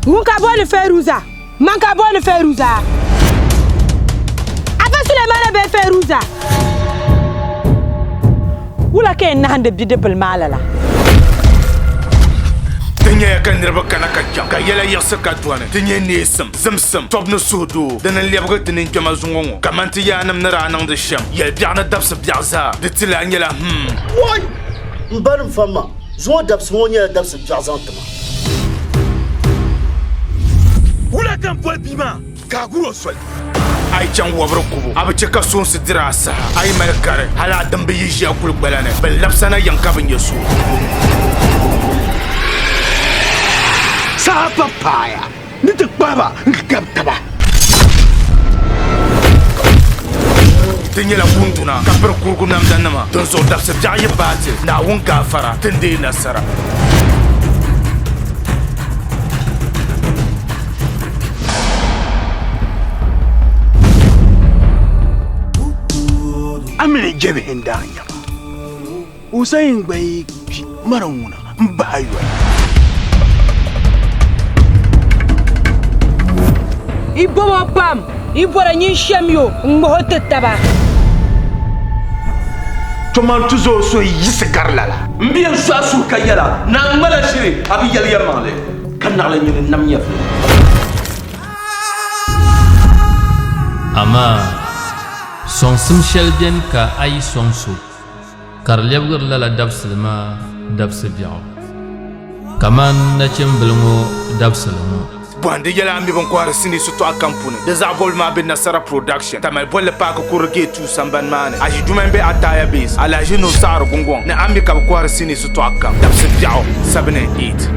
Wunka bol Feruza. Manka bol Feruza. Aba Sulemana be Feruza. Wula ke na hande bide bel malala. Tinye kan nirba kana kajja ka yela yasa ka duane tinye nesam zamsam tob no sudo dana lebga tinin kema zungongo kamanti yanam nara nang de sham yel biana dabs biaza de tila nyela Why? Mbarum fama zo dabs monya dabs biazantama. Wula kan bol bima ka guro sol ay chan wabro kubu abache ka son sidira sa ay mal kare hala dambe yiya kul balane bel lapsana yanka ban yesu Sa papaya. Nituk baba ngkaba. Tinye la kuntuna ka per kurku nam danama don so dabs jaye bati na wonka fara tinde nasara Amene jebe hendanya. Usain gbai marawuna mbaywa. Ibomo pam. Ibora nyi shamyo ngohote taba. Toman tuzo so yisgarlala. Mbien sa sur kayala na mala shiri abi yali yamale kan na la ñu nam ñef Ama son simshel bien ka ay son su kar lebgur la dabslma dabsbiao kaman na chembelngo dabslmo bande yela ambi bon kwara sini suto akampune de zabol ma be nasara production tamal bolle pa ko kurge tu samban mane aji dumembe ataya base ala jino sar gongong na ambi ka kwara sini suto akam dabs biao 7 and 8